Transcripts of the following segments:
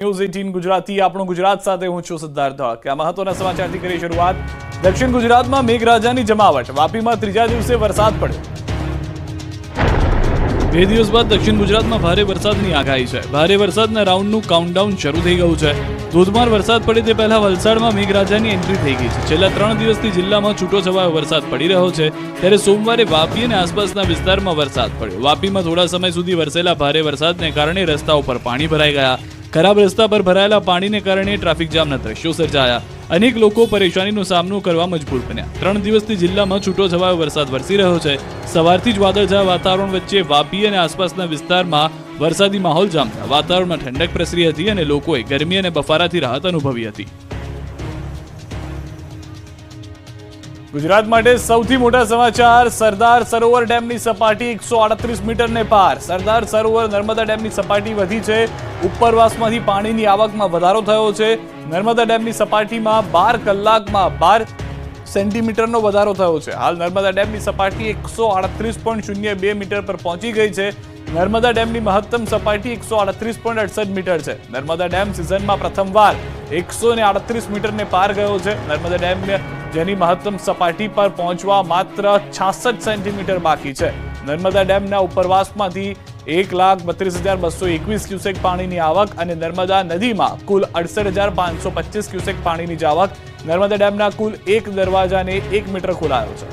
News 18 Gujarati આપણું ગુજરાત સાથે હું છું સિદ્ધાર્થ ધોળકિયા। મહત્વના સમાચારથી કરી શરૂઆત। દક્ષિણ ગુજરાતમાં મેઘરાજાની જમાવટ, વાપીમાં ત્રીજા દિવસે વરસાદ પડ્યો। 2 દિવસ બાદ દક્ષિણ ગુજરાતમાં ભારે વરસાદની આગાહી છે। ભારે વરસાદના રાઉન્ડનું કાઉન્ટડાઉન શરૂ થઈ ગયું છે। ધોધમાર વરસાદ પડે તે પહેલા વલસાડમાં મેઘરાજાની એન્ટ્રી થઈ ગઈ છે। છેલ્લા 3 દિવસથી જિલ્લામાં છૂટોછવાયો વરસાદ પડી રહ્યો છે, ત્યારે સોમવારે વાપી અને આસપાસના વિસ્તારમાં વરસાદ પડ્યો। વાપીમાં થોડા સમય સુધી વરસેલા ભારે વરસાદને કારણે રસ્તાઓ પર પાણી ભરાઈ ગયા। ખરાબ રસ્તા પર ભરાયેલા પાણીને કારણે ટ્રાફિક જામના દ્રશ્યો સર્જાયા। અનેક લોકો પરેશાનીનો સામનો કરવા મજબૂર બન્યા। 3 દિવસથી જિલ્લામાં છૂટોછવાયો વરસાદ વરસી રહ્યો છે। સવારથી જ વાદળછાયા વાતાવરણ વચ્ચે વાપી અને આસપાસના વિસ્તારમાં વરસાદી માહોલ જામતા વાતાવરણમાં ઠંડક પ્રસરી હતી અને લોકોએ ગરમી અને બફારાથી રાહત અનુભવી હતી। ગુજરાત માટે સૌથી મોટા સમાચાર। સરદાર સરોવર ડેમની સપાટી 138 મીટરને પાર। સરદાર સરોવર નર્મદા ડેમની સપાટી વધી છે। ઉપરવાસમાંથી પાણીની આવકમાં વધારો થયો છે। નર્મદા ડેમની સપાટીમાં 12 કલાકમાં 12 સેન્ટીમીટરનો વધારો થયો છે। હાલ નર્મદા ડેમની સપાટી 138.02 મીટર પર પહોંચી ગઈ છે। નર્મદા ડેમની મહત્તમ સપાટી 138.68 મીટર છે। નર્મદા ડેમ સિઝનમાં પ્રથમવાર 138 મીટરને પાર ગયો છે। નર્મદા ડેમ જેની મહત્તમ સપાટી પર પહોંચવા માત્ર 66 સેન્ટીમીટર બાકી છે। નર્મદા ડેમના ઉપરવાસમાંથી 1,32,221 ક્યુસેક પાણીની આવક અને નર્મદા નદીમાં કુલ 68,525 ક્યુસેક પાણીની આવક। નર્મદા ડેમના કુલ 1 દરવાજાને 1 મીટર ખોલાયો છે।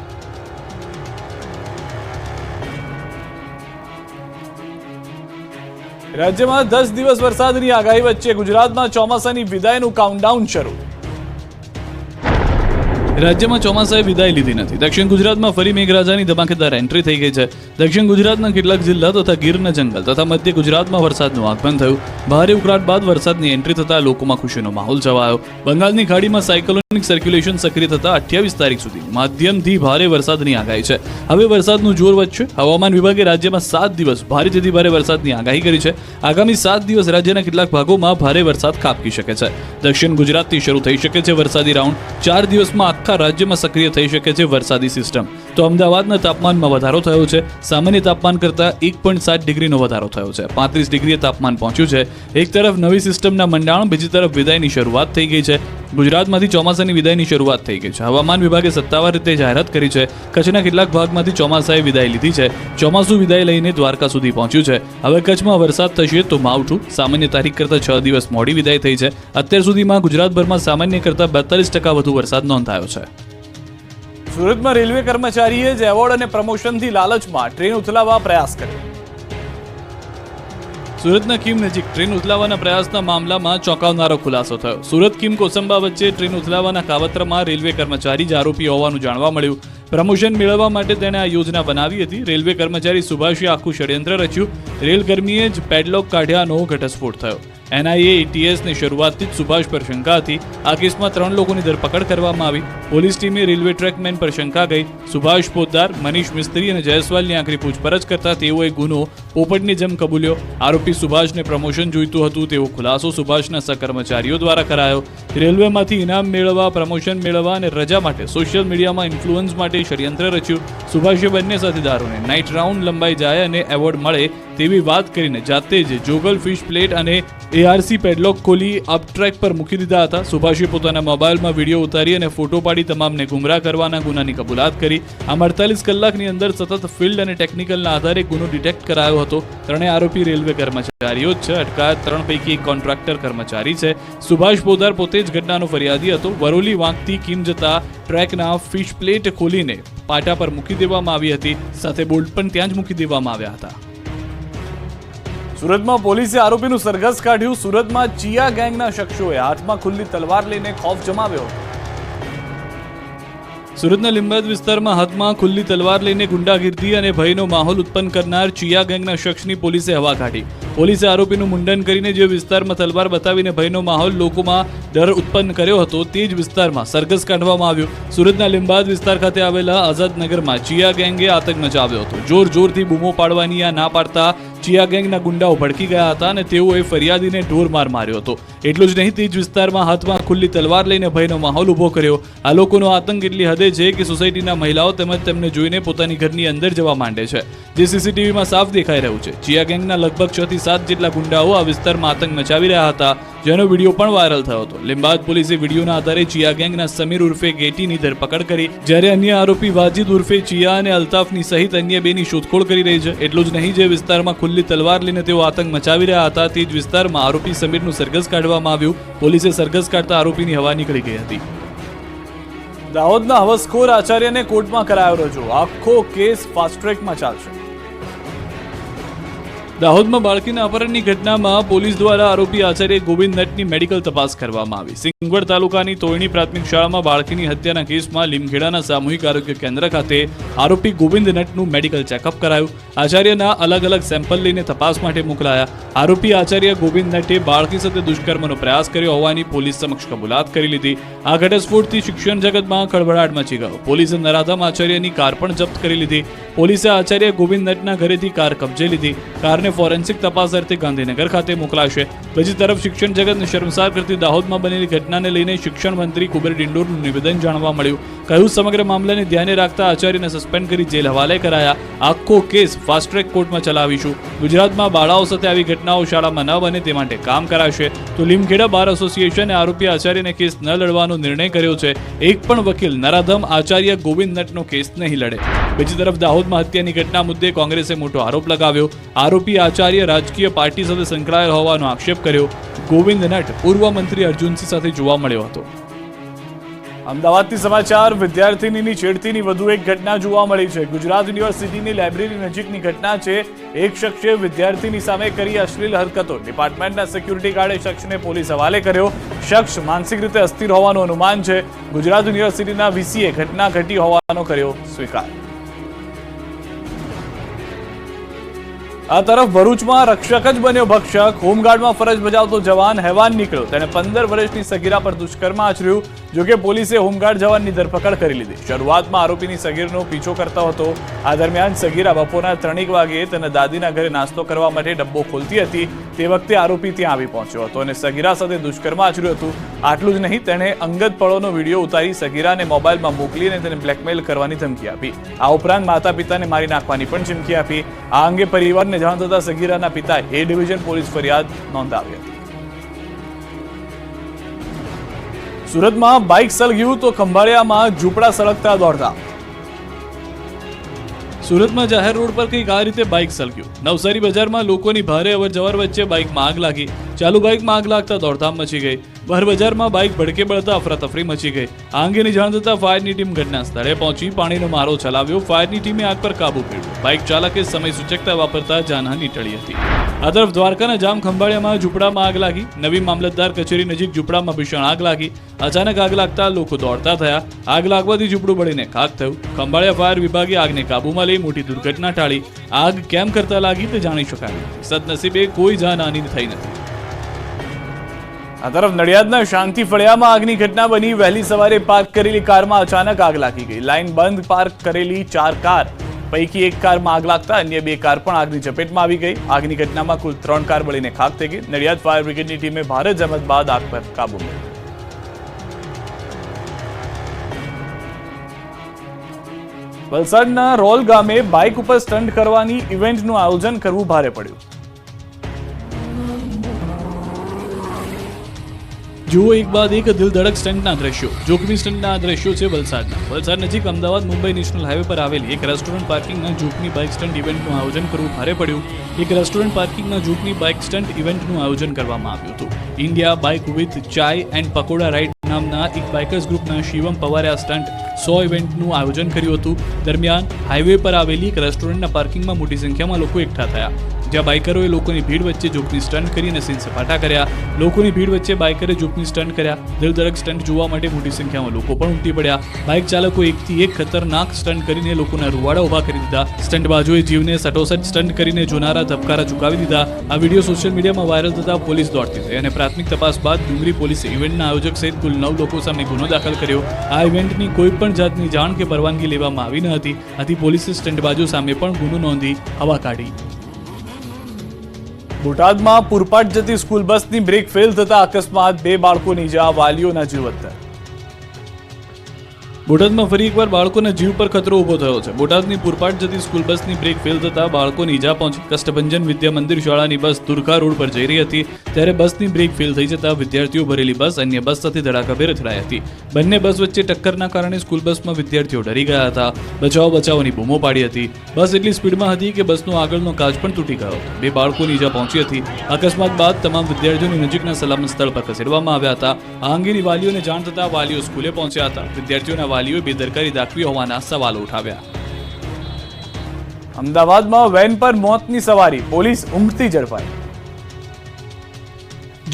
રાજ્યમાં 10 દિવસ વરસાદની આગાહી વચ્ચે ગુજરાતમાં ચોમાસાની વિદાયનું કાઉન્ટડાઉન શરૂ। રાજ્યમાં ચોમાસાએ વિદાય લીધી નથી। દક્ષિણ ગુજરાતમાં ફરી મેઘરાજાની ધમાકેદાર એન્ટ્રી થઈ ગઈ છે। દક્ષિણ ગુજરાતના કેટલાક જિલ્લા તથા ગીરના જંગલ તથા મધ્ય ગુજરાતમાં વરસાદનું આગમન થયું। ભારે ઉકળાટ બાદ વરસાદની એન્ટ્રી થતા લોકોમાં ખુશીનો માહોલ છવાયો। બંગાળની ખાડીમાં સાયક્લોનિક સર્ક્યુલેશન સક્રિય થતા 28 તારીખ સુધી માધ્યમથી ભારે વરસાદની આગાહી છે। હવે વરસાદનું જોર વધશે। હવામાન વિભાગે રાજ્યમાં 7 દિવસ ભારેથી ભારે વરસાદની આગાહી કરી છે। આગામી 7 દિવસ રાજ્યના કેટલાક ભાગોમાં ભારે વરસાદ ખાબકી શકે છે। દક્ષિણ ગુજરાતથી શરૂ થઈ શકે છે વરસાદી રાઉન્ડ। 4 દિવસમાં આખા રાજ્યમાં સક્રિય થઈ શકે છે વરસાદી સિસ્ટમ। તો અમદાવાદના તાપમાનમાં વધારો થયો છે। સામાન્ય તાપમાન કરતાં 1.7 ડિગ્રીનો વધારો થયો છે। 35 ડિગ્રીએ તાપમાન પહોંચ્યું છે। એક તરફ નવી સિસ્ટમના મંડાણ, બીજી તરફ વિદાયની શરૂઆત થઈ ગઈ છે। ગુજરાતમાંથી ચોમાસાની વિદાયની શરૂઆત થઈ ગઈ છે। હવામાન વિભાગે સત્તાવાર રીતે જાહેરાત કરી છે। કચ્છના કેટલાક ભાગમાંથી ચોમાસાએ વિદાય લીધી છે। ચોમાસું વિદાય લઈને દ્વારકા સુધી પહોંચ્યું છે। હવે કચ્છમાં વરસાદ થશે તો માવઠું। સામાન્ય તારીખ કરતાં 6 દિવસ મોડી વિદાય થઈ છે। અત્યાર સુધીમાં ગુજરાતભરમાં સામાન્ય કરતાં 42% વધુ વરસાદ નોંધાયો છે। સુરતમાં રેલવે કર્મચારીએ જ એવોર્ડ અને પ્રમોશનથી લાલચમાં ટ્રેન ઉથલાવવા પ્રયાસ કર્યો। સુરતના કીમ નજીક ટ્રેન ઉથલાવવાના પ્રયાસના મામલામાં ચોંકાવનારો ખુલાસો થયો। સુરત કીમ કોસંબા વચ્ચે ટ્રેન ઉથલાવવાના કાવતરામાં રેલવે કર્મચારી જ આરોપી હોવાનું જાણવા મળ્યું। પ્રમોશન મેળવવા માટે તેણે આ યોજના બનાવી હતી। રેલવે કર્મચારી સુભાષે આખું ષડયંત્ર રચ્યું। રેલકર્મીએ જ પેડલોક કાઢ્યાનો ઘટસ્ફોટ થયો। NIA ATSની શરૂઆતથી જ સુભાષ પર શંકા હતી। આ કેસમાં 3 લોકોની ધરપકડ કરવામાં આવી। પોલીસ ટીમે રેલવે ટ્રેકમેન પર શંકા ગઈ। સુભાષ પોદ્દાર, મનીષ મિસ્ત્રી અને જયસ્વાલની આખરી પૂછપરછ કરતા તેઓએ ગુનો પોપટની જેમ કબૂલ્યો। આરોપી સુભાષને પ્રમોશન જોઈતું હતું તેવો ખુલાસો સુભાષના સહકર્મચારીઓ દ્વારા કરાયો। રેલવેમાંથી ઇનામ મેળવવા, પ્રમોશન મેળવવા અને રજા માટે સોશિયલ મીડિયામાં ઇન્ફ્લુઅન્સ માટે ષડયંત્ર રચ્યું। સુભાષે બંને સાથીદારોને નાઇટ રાઉન્ડ લંબાઈ જાય અને એવોર્ડ મળે તેવી વાત કરીને જાતે જ જોગલ ફિશ પ્લેટ અને ARC પેડલોક ખોલી અપટ્રેક પર મૂકી દીધા હતા। સુભાષે પોતાના મોબાઈલમાં વિડીયો ઉતારી અને ફોટો પાડી તમામને ગુમરાહ કરવાના ગુનાની કબૂલાત કરી। આમ 48 કલાકની અંદર સતત ફિલ્ડ અને ટેકનિકલના આધારે ગુનો ડિટેક્ટ કરાયો હતો। 3 આરોપી રેલવે કર્મચારીઓ જ છે। અટકાયત 3 પૈકી એક કોન્ટ્રાક્ટર કર્મચારી છે। સુભાષ પોદાર પોતે જ ઘટનાનો ફરિયાદી હતો। વરોલી વાંકથી કીમ જતા ટ્રેકના ફિશ પ્લેટ ખોલીને પાટા પર મૂકી દેવામાં આવી હતી, સાથે બોલ્ટ પણ ત્યાં જ મૂકી દેવામાં આવ્યા હતા। સુરતમાં પોલીસે આરોપીનું સરઘસ કાઢ્યું। સુરતમાં ચિયા ગેંગના શખ્સોએ હાથમાં ખુલ્લી તલવાર લઈને ખૌફ જમાવ્યો। સુરતના લીંબાયત વિસ્તારમાં હાથમાં ખુલ્લી તલવાર લઈને ગુંડાગીરી અને ભયનો માહોલ ઉત્પન્ન કરનાર ચિયા ગેંગના શખ્સની પોલીસે હવા કાઢી। પોલીસે આરોપીનું મુંડન કરીને જે વિસ્તારમાં તલવાર બતાવીને ભયનો માહોલ લોકોમાં ડર ઉત્પન્ન કર્યો હતો તે જ વિસ્તારમાં સરઘસ કાઢવામાં આવ્યો। સુરતના લીંબાયત વિસ્તાર ખાતે આવેલા આઝાદનગરમાં ચિયા ગેંગે આતંક મચાવ્યો હતો। જોરથી બૂમો પાડવાની આ ના પાડતા ચિયા ગેંગના ગુંડાઓ ભડકી ગયા હતા અને તેઓએ ફરિયાદીને ઢોરમાર માર્યો હતો। એટલું જ નહીં, તે જ વિસ્તારમાં હાથમાં ખુલ્લી તલવાર લઈને ભયનો માહોલ ઊભો કર્યો। આ લોકોનો આતંક એટલી હદે છે કે સોસાયટીના મહિલાઓ તેમજ તેમને જોઈને પોતાની ઘરની અંદર જવા માંડે છે, જે CCTVમાં સાફ દેખાઈ રહ્યું છે। ચિયા ગેંગના લગભગ 6 થી 6-7 જેટલા ગુંડાઓ આ વિસ્તારમાં આતંક મચાવી રહ્યા હતા, જેનો વિડીયો પણ વાયરલ થયો હતો. લીંબાદ પોલીસે વિડીયોના આધારે ચિયા ગેંગના સમીર ઉર્ફે ગેટીની ધરપકડ કરી, જ્યારે અન્ય આરોપી વાજીદ ઉર્ફે ચિયા અને અલ્તાફની સહિત અન્ય બેની શોધખોળ કરી રહી છે. એટલું જ નહીં, જે વિસ્તારમાં ખુલ્લી તલવાર લઈને તેઓ આતંક મચાવી રહ્યા હતા, તે જ વિસ્તારમાં આરોપી સમીરનું સરઘસ કાઢવામાં આવ્યું. પોલીસે સરઘસ કાઢતા આરોપીની હવા નીકળી ગઈ હતી. દાહોદના હવસખોર આચાર્યને કોર્ટમાં કરાયો રજૂ. આખો કેસ ફાસ્ટ ટ્રેકમાં ચાલશે. દાહોદમાં બાળકીના અપહરણની ઘટનામાં પોલીસ દ્વારા આરોપી આચાર્ય ગોવિંદ નટની મેડિકલ તપાસ કરવામાં આવી. સિંગવડ તાલુકાની તોયણી પ્રાથમિક શાળામાં બાળકીની હત્યાના કેસમાં લીમખેડાના સામૂહિક આરોગ્ય કેન્દ્ર ખાતે આરોપી ગોવિંદ નટનું મેડિકલ ચેકઅપ કરાયું. આચાર્યના અલગ અલગ સેમ્પલ લઈને તપાસ માટે મોકલાયા. આરોપી આચાર્ય ગોવિંદ નટે બાળકી સાથે દુષ્કર્મનો પ્રયાસ કર્યો હોવાની પોલીસ સમક્ષ કબૂલાત કરી લીધી. આ ઘટસ્ફોટથી શિક્ષણ જગતમાં ખળભળાટ મચી ગયો. પોલીસે નરાધમ આચાર્યની કાર પણ જપ્ત કરી લીધી. પોલીસે આચાર્ય ગોવિંદ નટના ઘરેથી કાર કબજે લીધી. કારને ફોરેન્સિક તપાસ અર્થે ગાંધીનગર ખાતે મોકલાશે. બીજી તરફ શિક્ષણ જગતને શર્મસાર કરતી દાહોદમાં બનેલી ઘટનાને લઈને શિક્ષણ મંત્રી કુબેર ડિંડોરનું નિવેદન જાણવા મળ્યું. કહ્યું, સમગ્ર મામલાને ધ્યાને રાખતા આચાર્યને સસ્પેન્ડ કરી જેલ હવાલે કરાયા. આખો કેસ ફાસ્ટ ટ્રેક કોર્ટમાં ચલાવીશું. ગુજરાતમાં બાળાઓ સાથે આવી ઘટનાઓ શાળામાં ન બને તે માટે કામ કરાશે. તો લીમખેડા બાર એસોસિએશને આરોપી આચાર્યને કેસ ન લડવાનો નિર્ણય કર્યો છે. એક પણ વકીલ નરાધમ આચાર્ય ગોવિંદ નટનો કેસ નહીં લડે. બીજી તરફ દાહોદમાં હત્યાની ઘટના મુદ્દે કોંગ્રેસે મોટો આરોપ લગાવ્યો. આરોપી આચાર્ય રાજકીય પાર્ટી સાથે સંકળાયેલ હોવાનો આક્ષેપ કર્યો. ગોવિંદ નટ પૂર્વ મંત્રી અર્જુનસિંહ સાથે જોવા મળ્યો હતો. અમદાવાદથી સમાચાર. વિદ્યાર્થીનીની છેડતીની વધુ એક ઘટના જોવા મળી છે. ગુજરાત યુનિવર્સિટીની લાઇબ્રેરી નજીકની ઘટના છે. એક શખ્સે વિદ્યાર્થીની સામે કરી અશ્લીલ હરકતો. ડિપાર્ટમેન્ટના સિક્યુરિટી ગાર્ડે શખ્સને પોલીસ હવાલે કર્યો. શખ્સ માનસિક રીતે અસ્થિર હોવાનું અનુમાન છે. ગુજરાત યુનિવર્સિટીના વીસીએ ઘટના ઘટી હોવાનો કર્યો સ્વીકાર. આ તરફ ભરૂચમાં રક્ષક જ બન્યો ભક્ષક. હોમગાર્ડમાં ફરજ બજાવતો જવાન હેવાન નીકળ્યો. તેણે 15 વર્ષની સગીરા પર દુષ્કર્મ આચર્યું. જોકે પોલીસે હોમગાર્ડ જવાનની ધરપકડ કરી લીધી. શરૂઆતમાં આરોપીની સગીરનો પીછો કરતો હતો. આ દરમિયાન સગીરા બપોરના 3 વાગ્યે તેના દાદીના ઘરે નાસ્તો કરવા માટે ડબ્બો ખોલતી હતી. તે વખતે આરોપી ત્યાં આવી પહોંચ્યો હતો અને સગીરા સાથે દુષ્કર્મ આચર્યું હતું. આટલું જ નહીં, તેણે અંગત પળોનો વિડીયો ઉતારી સગીરાને મોબાઈલમાં મોકલીને તેને બ્લેકમેલ કરવાની ધમકી આપી. આ ઉપરાંત માતા પિતાને મારી નાખવાની પણ ચીમકી આપી. આ અંગે પરિવારને જાણ થતા સગીરાના પિતાએ એ ડિવિઝન પોલીસ ફરિયાદ નોંધાવી હતી. સુરતમાં બાઇક સળગ્યું તો ખંભાળિયામાં ઝૂંપડા સળગતા દોડધામ. સુરતમાં જાહેર રોડ પર કંઈક આ રીતે બાઇક સળગ્યું. નવસારી બજારમાં લોકોની ભારે અવરજવર વચ્ચે બાઇકમાં આગ લાગી. ચાલુ બાઇકમાં આગ લાગતા દોડધામ મચી ગઈ. બહાર બજારમાં બાઇક ભડકે બળતા અફરાતફરી મચી ગઈ. આ અંગેની જાણ થતાં ફાયરની ટીમ ઘટના સ્થળે પહોંચી પાણીનો મારો ચલાવ્યો. ફાયરની ટીમે આગ પર કાબુ મેળવ્યો. બાઇક ચાલકે સમય સૂચકતા વાપરતા જાનહાની ટળી હતી. આ તરફ દ્વારકાના જામ ખંભાળિયામાં ઝૂંપડામાં આગ લાગી. નવી મામલતદાર કચેરી નજીક ઝૂંપડામાં ભીષણ આગ લાગી. અચાનક આગ લાગતા લોકો દોડતા થયા. આગ લાગવાથી ઝૂંપડું બળીને ખાખ થયું. ખંભાળિયા ફાયર વિભાગે આગને કાબૂમાં લઈ મોટી દુર્ઘટના ટાળી. આગ કેમ કરતા લાગી તે જાણી શકાયું. સદનસીબે કોઈ જાનહાની થઈ નથી. આ તરફ નડિયાદના શાંતિ ફળિયામાં આગની ઘટના બની. વહેલી સવારે પાર્ક કરેલી કારમાં અચાનક આગ લાગી ગઈ. લાઇન બંધ પાર્ક કરેલી 4 કાર પૈકી એક કારમાં આગ લાગતા અન્ય 2 કાર પણ આગની ઝપેટમાં આવી ગઈ. આગની ઘટનામાં કુલ 3 કાર બળીને ખાખ થઈ ગઈ. નડિયાદ ફાયર બ્રિગેડની ટીમે ભારે જહેમત બાદ આગ પર કાબુ મેળવ્યો. વલસાડના રોલ ગામે બાઇક ઉપર સ્ટન્ટ કરવાની ઇવેન્ટનું આયોજન કરવું ભારે પડ્યું. જુઓ એક બાદ એક દિલધડક સ્ટન્ટના દ્રશ્યો. જોખમી સ્ટન્ટના આ દ્રશ્યો છે વલસાડના. વલસાડ નજીક અમદાવાદ મુંબઈ નેશનલ હાઈવે પર આવેલી એક રેસ્ટોરન્ટ પાર્કિંગના જોખમી બાઇક સ્ટન્ટ ઇવેન્ટનું આયોજન કરવું ભારે પડ્યું. એક રેસ્ટોરન્ટ પાર્કિંગના જોખમી બાઇક સ્ટન્ટ ઇવેન્ટનું આયોજન કરવામાં આવ્યું હતું. ઇન્ડિયા બાઇક વિથ ચાય એન્ડ પકોડા રાઇડ નામના એક બાઇકર્સ ગ્રુપના શિવમ પવારે આ સ્ટન્ટ 100 ઇવેન્ટનું આયોજન કર્યું હતું. દરમિયાન હાઈવે પર આવેલી એક રેસ્ટોરન્ટના પાર્કિંગમાં મોટી સંખ્યામાં લોકો એકઠા થયા. જ્યાં બાઇકરોએ લોકોની ભીડ વચ્ચે જોખમી સ્ટન્ટ કરીને સીન સપાટા કર્યા. લોકોની ભીડ વચ્ચે બાઇકરે જોખમી સ્ટન્ટ કર્યા. દિલધડક સ્ટન્ટ જોવા માટે મોટી સંખ્યામાં લોકો પણ ઉમટી પડ્યા. બાઇક ચાલકો એકથી એક ખતરનાક સ્ટન્ટ કરીને લોકોના રૂવાડા ઉભા કરી દીધા. સ્ટન્ટબાજોએ જીવને સટોસટ સ્ટન્ટ કરીને જોનારા ધબકારા ચૂકાવી દીધા. આ વિડીયો સોશિયલ મીડિયામાં વાયરલ થતા પોલીસ દોડતી થઈ અને પ્રાથમિક તપાસ બાદ ડુંગરી પોલીસે ઇવેન્ટના આયોજક સહિત કુલ 9 લોકો સામે ગુનો દાખલ કર્યો. આ ઇવેન્ટની કોઈ પણ જાતની જાણ કે પરવાનગી લેવામાં આવી ન હતી. આથી પોલીસે સ્ટન્ટબાજો સામે પણ ગુનો નોંધી હવા કાઢી. બોટાદમાં પૂરપાટ જતી સ્કૂલ બસની બ્રેક ફેલ થતા અકસ્માત. 2 બાળકોની ઇજા, વાલીઓના જીવ અદ્ધર. બોટાદમાં ફરી એકવાર બાળકોના જીવ પર ખતરો ઊભો થયો છે. બોટાદની પૂરપાટ જતી સ્કૂલ બસની બ્રેક ફેલ થતા બાળકોને ઈજા પહોંચી. કષ્ટભંજન વિદ્યા મંદિર શાળાની બસ દુર્ગા રોડ પર જઈ રહી હતી ત્યારે બસની બ્રેક ફેલ થઈ જતા વિદ્યાર્થીઓ ભરેલી બસ અન્ય બસ સાથે ધડાકાભેર અથડાઈ હતી. બંને બસ વચ્ચે ટક્કરના કારણે સ્કૂલ બસમાં વિદ્યાર્થીઓ ડરી ગયા હતા. બચાવો બચાવોની બૂમો પાડી હતી. બસ એટલી સ્પીડમાં હતી કે બસનો આગળનો કાચ પણ તૂટી ગયો હતો. 2 બાળકોની ઈજા પહોંચી હતી. અકસ્માત બાદ તમામ વિદ્યાર્થીઓને નજીકના સલામત સ્થળ પર ખસેડવામાં આવ્યા હતા. આ અંગેની વાલીઓને જાણ થતાં વાલીઓ સ્કૂલે પહોંચ્યા હતા. વિદ્યાર્થીઓના વાલીઓએ બેદરકારી દાખવી હોવાના સવાલો ઉઠાવ્યા. અમદાવાદમાં વેન પર મોતની સવારી, પોલીસ ઊંઘતી ઝડપાઈ.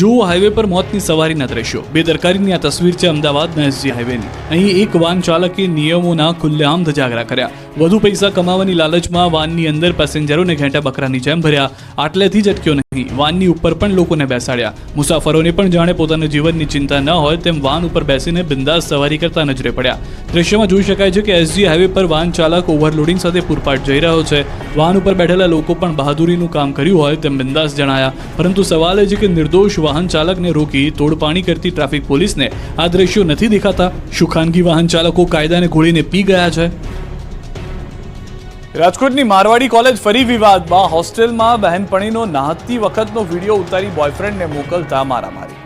જુઓ હાઈવે પર મોતની સવારીના દ્રશ્યો. બેદરકારીની આ તસવીર છે અમદાવાદના એસજી હાઈવેની. અહીં એક વાન ચાલકે નિયમોના ખુલ્લેઆમ ધજાગરા કર્યા. વધુ પૈસા કમાવાની લાલચમાં વાનની અંદર પેસેન્જરોને ઘેંટા બકરાની જેમ ભર્યા. આટલેથી જ અટક્યો નહીં, વાનની ઉપર પણ લોકોને બેસાડ્યા. મુસાફરોને પણ જાણે પોતાના જીવનની ચિંતા ન હોય તેમ વાન ઉપર બેસીને બિંદાસ સવારી કરતા નજરે પડ્યા. દ્રશ્યમાં જોઈ શકાય છે કે એસજી હાઈવે પર વાન ચાલક ઓવરલોડિંગ સાથે પૂરપાટ જઈ રહ્યો છે. વાન ઉપર બેઠેલા લોકો પણ બહાદુરીનું કામ કર્યું હોય તેમ બિંદાસ જણાયા. પરંતુ સવાલ એ છે કે નિર્દોષ વાહન ચાલકને રોકી તોડપાણી કરતી ટ્રાફિક પોલીસને આ દ્રશ્યો નથી દેખાતા? શું ખાનગી વાહન ચાલકો કાયદાને ઘોળીને પી ગયા છે? રાજકોટની મારવાડી કોલેજ ફરી વિવાદમાં. હોસ્ટેલમાં બહેનપણીનો નહાતી વખતનો વિડીયો ઉતારી બોયફ્રેન્ડને મોકલતા મારામારી.